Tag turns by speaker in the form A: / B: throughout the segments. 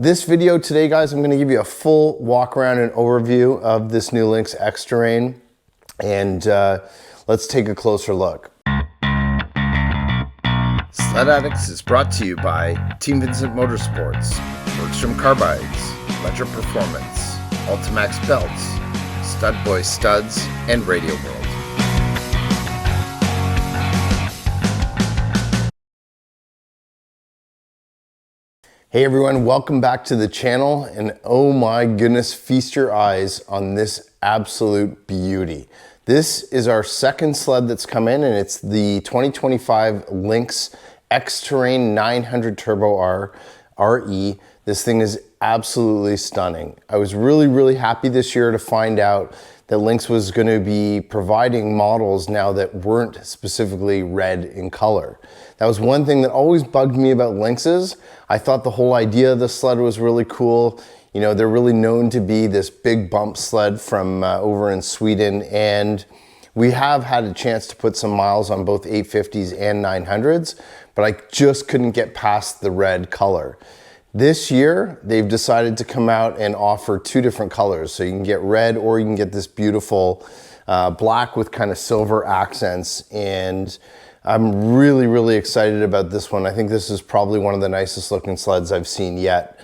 A: This video today, guys, I'm going to give you a full walk around and overview of this new Lynx Xterrain, and let's take a closer look. Sledaddicz is brought to you by Team Vincent Motorsports, Bergstrom Carbides, Ledger Performance, Ultimax Belts, Stud Boy Studs, and Radio World. Hey everyone, welcome back to the channel, and oh my goodness, feast your eyes on this absolute beauty. This is our second sled that's come in, and it's the 2025 Lynx Xterrain 900 Turbo R RE. This thing is absolutely stunning. I was really happy this year to find out that Lynx was going to be providing models now that weren't specifically red in color. That was one thing that always bugged me about Lynxes. I thought the whole idea of the sled was really cool. You know, they're really known to be this big bump sled from over in Sweden, and we have had a chance to put some miles on both 850s and 900s, but I just couldn't get past the red color. This year, they've decided to come out and offer two different colors. So you can get red, or you can get this beautiful black with kind of silver accents. And I'm really excited about this one. I think this is probably one of the nicest looking sleds I've seen yet.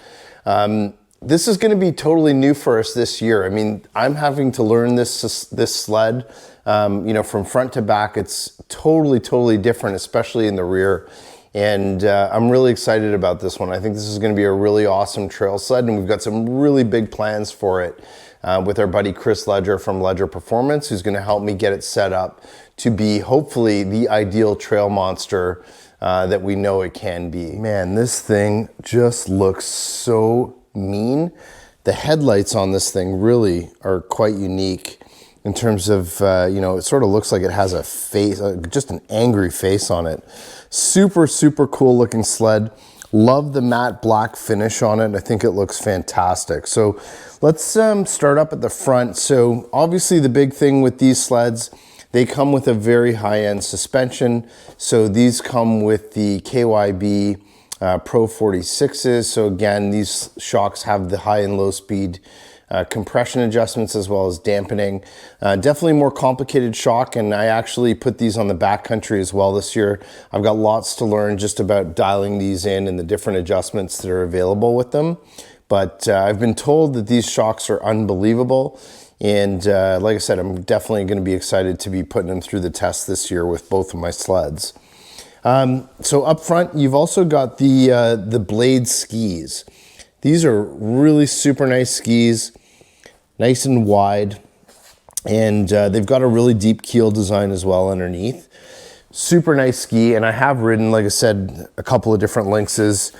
A: This is going to be totally new for us this year. I mean, I'm having to learn this sled. You know, from front to back, it's totally different, especially in the rear. And I'm really excited about this one. I think this is going to be a really awesome trail sled, and we've got some really big plans for it with our buddy Chris Ledger from Ledger Performance, who's going to help me get it set up to be hopefully the ideal trail monster that we know it can be. Man, this thing just looks so mean. The headlights on this thing really are quite unique in terms of, you know, it sort of looks like it has a face, just an angry face on it. Super cool looking sled. Love the matte black finish on it. I think it looks fantastic. So let's start up at the front. So obviously the big thing with these sleds, they come with a very high-end suspension. So these come with the KYB Pro 46s. So again, these shocks have the high and low speed compression adjustments as well as dampening. Definitely more complicated shock, and I actually put these on the backcountry as well this year. I've got lots to learn just about dialing these in and the different adjustments that are available with them. But I've been told that these shocks are unbelievable, and like I said, I'm definitely going to be excited to be putting them through the test this year with both of my sleds. So up front, you've also got the Blade skis. These are really super nice skis, nice and wide, and they've got a really deep keel design as well underneath. Super nice ski, and I have ridden, like I said, a couple of different Lynxes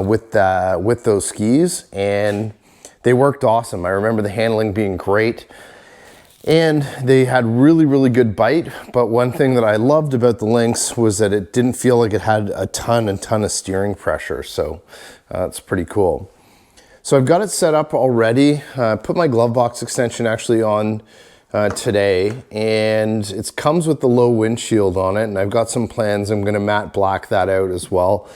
A: with those skis, and they worked awesome. I remember the handling being great, and they had really good bite. But one thing that I loved about the Lynx was that it didn't feel like it had a ton of steering pressure. So it's pretty cool. So I've got it set up already. Put my glove box extension actually on today, and it comes with the low windshield on it, and I've got some plans. I'm going to matte black that out as well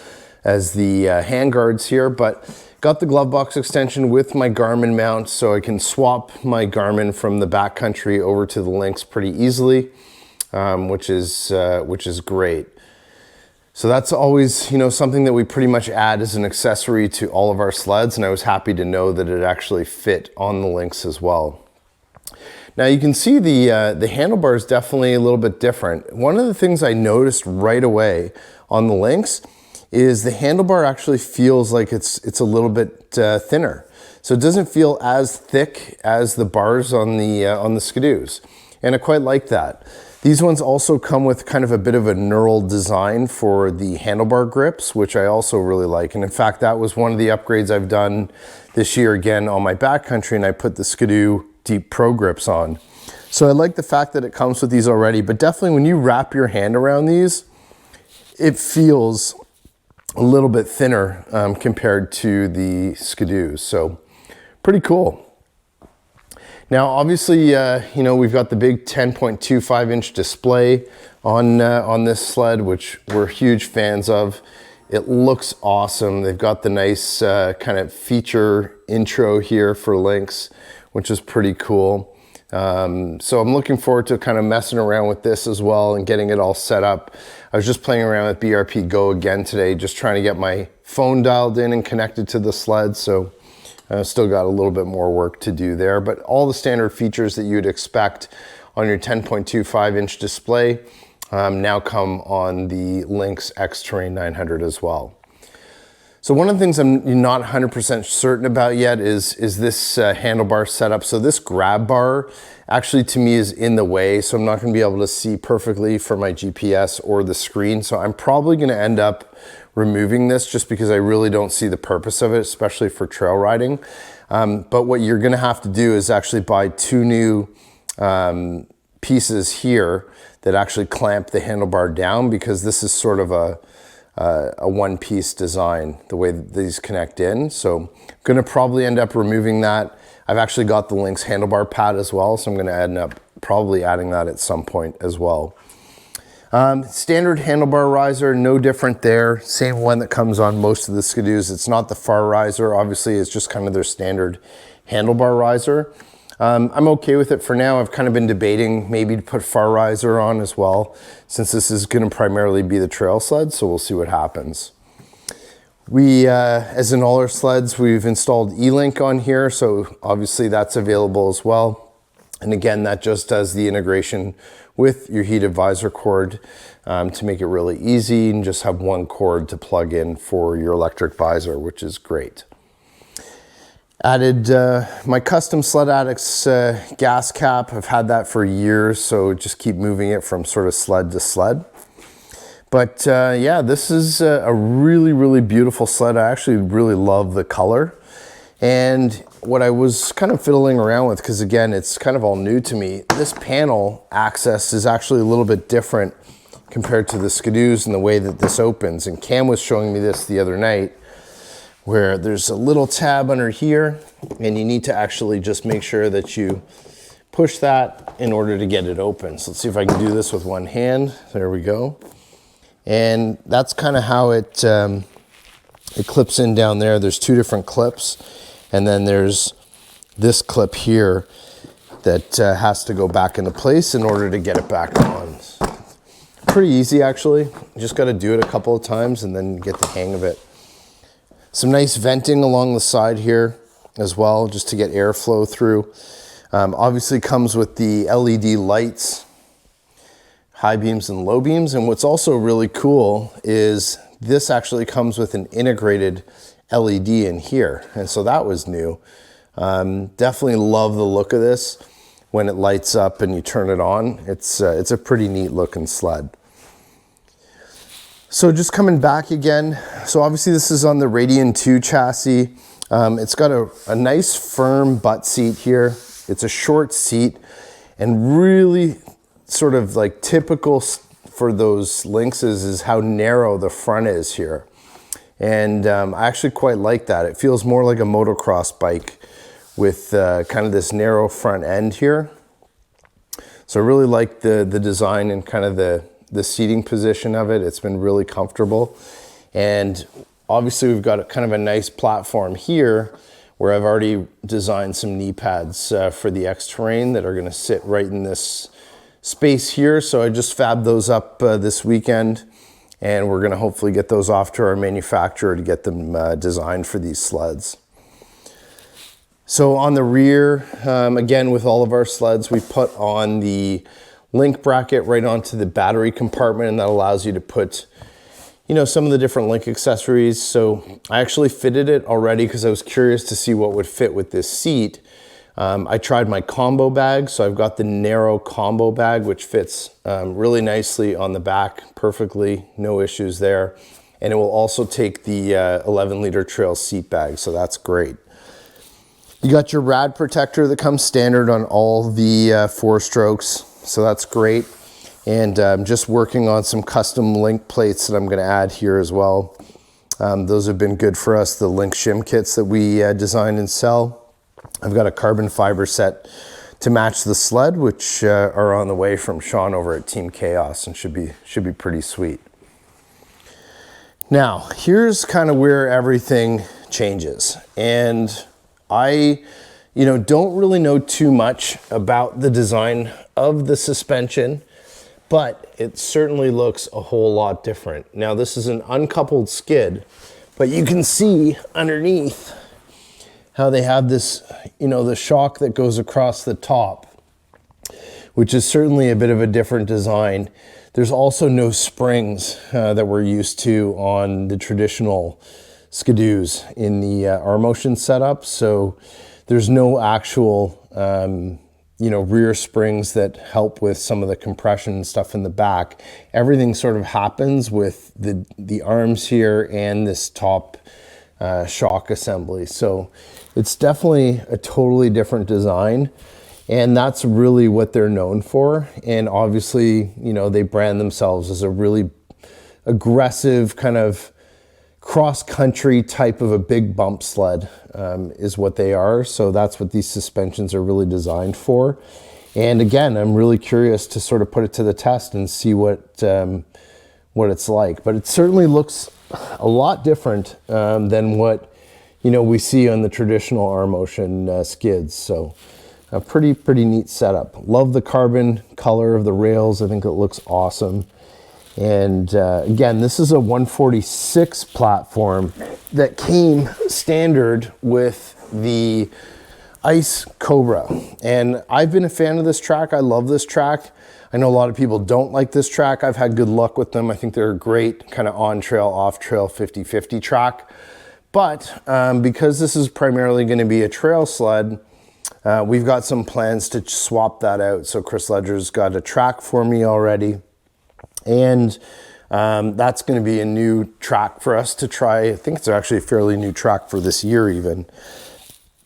A: as the hand guards here, but got the glove box extension with my Garmin mount, so I can swap my Garmin from the backcountry over to the Lynx pretty easily, which is great. So that's always, you know, something that we pretty much add as an accessory to all of our sleds, and I was happy to know that it actually fit on the Lynx as well. Now you can see the handlebar is definitely a little bit different. One of the things I noticed right away on the Lynx is the handlebar actually feels like it's a little bit thinner. So it doesn't feel as thick as the bars on the skidoos, and I quite like that. These ones also come with kind of a bit of a knurled design for the handlebar grips, which I also really like. And in fact, that was one of the upgrades I've done this year again on my backcountry, and I put the Skidoo Deep Pro grips on. So I like the fact that it comes with these already, but definitely when you wrap your hand around these, it feels a little bit thinner compared to the Skidoos. So pretty cool. Now, obviously, you know, we've got the big 10.25-inch display on this sled, which we're huge fans of. It looks awesome. They've got the nice kind of feature intro here for Lynx, which is pretty cool. So I'm looking forward to kind of messing around with this as well and getting it all set up. I was just playing around with BRP Go again today, just trying to get my phone dialed in and connected to the sled. So still got a little bit more work to do there, but all the standard features that you'd expect on your 10.25-inch display now come on the Lynx Xterrain 900 as well. So one of the things I'm not 100% certain about yet is this handlebar setup. So this grab bar actually to me is in the way, so I'm not going to be able to see perfectly for my GPS or the screen. So I'm probably going to end up removing this just because I really don't see the purpose of it, especially for trail riding. But what you're going to have to do is actually buy two new pieces here that actually clamp the handlebar down, because this is sort of a one-piece design, the way that these connect in. So I'm gonna probably end up removing that. I've actually got the Lynx handlebar pad as well, so I'm gonna end up probably adding that at some point as well. Standard handlebar riser, no different there. Same one that comes on most of the skidoos. It's not the far riser, obviously, it's just kind of their standard handlebar riser. I'm okay with it for now. I've kind of been debating maybe to put far riser on as well, since this is going to primarily be the trail sled, so we'll see what happens. We, as in all our sleds, we've installed E-Link on here, so obviously that's available as well. And again, that just does the integration with your heated visor cord to make it really easy and just have one cord to plug in for your electric visor, which is great. Added my custom Sledaddicz gas cap. I've had that for years, so just keep moving it from sort of sled to sled. But yeah, this is a really, really beautiful sled. I actually really love the color. And what I was kind of fiddling around with, because again, it's kind of all new to me, this panel access is actually a little bit different compared to the skidoos and the way that this opens. And Cam was showing me this the other night, where there's a little tab under here, and you need to actually just make sure that you push that in order to get it open. So let's see if I can do this with one hand. There we go. And that's kind of how it clips in down there. There's two different clips, and then there's this clip here that has to go back into place in order to get it back on. Pretty easy, actually. You just got to do it a couple of times and then get the hang of it. Some nice venting along the side here as well, just to get airflow through. Obviously comes with the LED lights, high beams and low beams. And what's also really cool is this actually comes with an integrated LED in here. And so that was new. Definitely love the look of this when it lights up and you turn it on. It's a pretty neat looking sled. So just coming back again, so obviously this is on the Radian 2 chassis. It's got a nice firm butt seat here. It's a short seat and really sort of like typical for those Lynxes is how narrow the front is here. And I actually quite like that. It feels more like a motocross bike with kind of this narrow front end here. So I really like the design and kind of the seating position of it. It's been really comfortable. And obviously we've got kind of a nice platform here where I've already designed some knee pads for the Xterrain that are gonna sit right in this space here. So I just fabbed those up this weekend, and we're gonna hopefully get those off to our manufacturer to get them designed for these sleds. So on the rear, again, with all of our sleds, we put on the link bracket right onto the battery compartment, and that allows you to put, you know, some of the different link accessories. So I actually fitted it already because I was curious to see what would fit with this seat. I tried my combo bag, so I've got the narrow combo bag, which fits really nicely on the back perfectly, no issues there. And it will also take the 11-liter trail seat bag, so that's great. You got your rad protector that comes standard on all the 4 strokes, so that's great. And I'm just working on some custom link plates that I'm going to add here as well. Those have been good for us, the Lynx shim kits that we design and sell. I've got a carbon fiber set to match the sled, which are on the way from Sean over at Team Chaos, and should be pretty sweet. Now, here's kind of where everything changes. And I, don't really know too much about the design of the suspension, but it certainly looks a whole lot different. Now, this is an uncoupled skid, but you can see underneath how they have this, the shock that goes across the top, which is certainly a bit of a different design. There's also no springs that we're used to on the traditional skidoos in the R-Motion setup. So there's no actual, rear springs that help with some of the compression and stuff in the back. Everything sort of happens with the arms here and this top shock assembly. So it's definitely a totally different design. And that's really what they're known for. And obviously, they brand themselves as a really aggressive kind of cross-country type of a big bump sled is what they are. So that's what these suspensions are really designed for. And again, I'm really curious to sort of put it to the test and see what it's like. But it certainly looks a lot different than what, we see on the traditional R-Motion skids. So a pretty neat setup. Love the carbon color of the rails. I think it looks awesome. And again, this is a 146 platform that came standard with the Ice Cobra. And I've been a fan of this track. I love this track. I know a lot of people don't like this track. I've had good luck with them. I think they're a great kind of on-trail, off-trail 50-50 track. But because this is primarily going to be a trail sled, we've got some plans to swap that out. So Chris Ledger's got a track for me already. And that's going to be a new track for us to try. I think it's actually a fairly new track for this year even.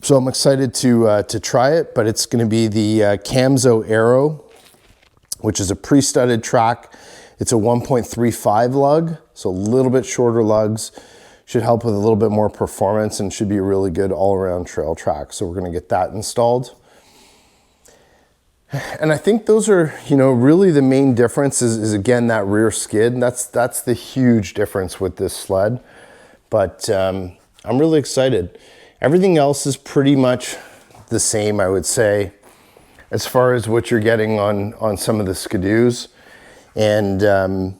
A: So I'm excited to try it, but it's going to be the Camzo Aero, which is a pre-studded track. It's a 1.35 lug, so a little bit shorter lugs. Should help with a little bit more performance and should be a really good all-around trail track. So we're going to get that installed. And I think those are, really the main difference is again, that rear skid. That's the huge difference with this sled. But I'm really excited. Everything else is pretty much the same, I would say, as far as what you're getting on some of the skidoos. And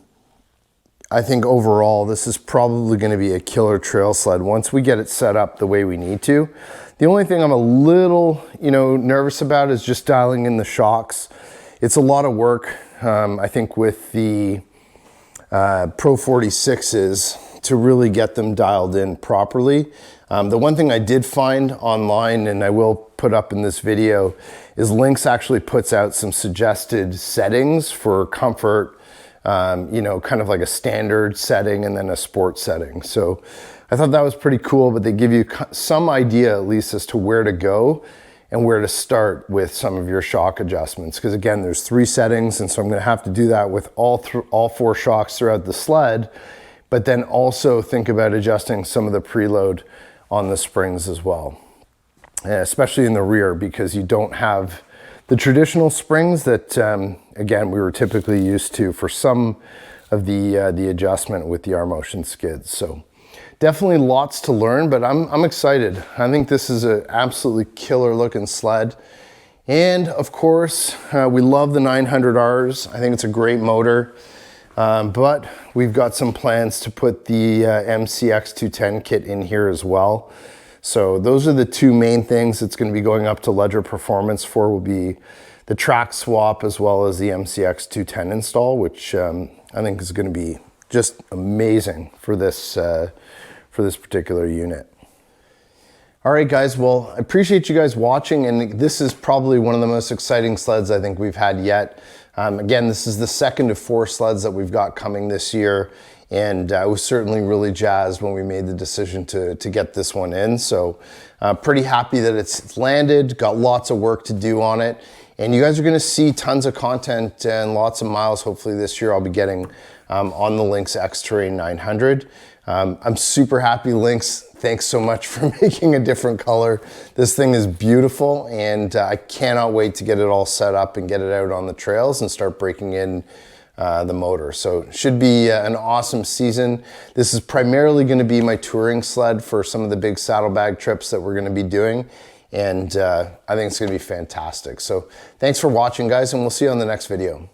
A: I think overall, this is probably going to be a killer trail sled once we get it set up the way we need to. The only thing I'm a little, nervous about is just dialing in the shocks. It's a lot of work, I think, with the Pro 46s to really get them dialed in properly. The one thing I did find online, and I will put up in this video, is Lynx actually puts out some suggested settings for comfort, kind of like a standard setting and then a sport setting. So I thought that was pretty cool, but they give you some idea at least as to where to go and where to start with some of your shock adjustments. Because again, there's 3 settings, and so I'm gonna have to do that with all 4 shocks throughout the sled, but then also think about adjusting some of the preload on the springs as well, especially in the rear, because you don't have the traditional springs that, again, we were typically used to for some of the adjustment with the R-Motion skids. So definitely lots to learn, but I'm excited. I think this is an absolutely killer looking sled. And of course, we love the 900Rs. I think it's a great motor, but we've got some plans to put the MCX 210 kit in here as well. So those are the 2 main things that's going to be going up to Ledger Performance for, will be the track swap as well as the MCX 210 install, which I think is going to be just amazing for this particular unit. All right, guys, well, I appreciate you guys watching, and this is probably one of the most exciting sleds I think we've had yet. Again, this is the second of 4 sleds that we've got coming this year. And I was certainly really jazzed when we made the decision to get this one in. So pretty happy that it's landed, got lots of work to do on it. And you guys are gonna see tons of content and lots of miles hopefully this year I'll be getting on the Lynx Xterrain 900. I'm super happy, Lynx. Thanks so much for making a different color. This thing is beautiful, and I cannot wait to get it all set up and get it out on the trails and start breaking in the motor. So it should be an awesome season. This is primarily going to be my touring sled for some of the big saddlebag trips that we're going to be doing. And I think it's going to be fantastic. So thanks for watching, guys, and we'll see you on the next video.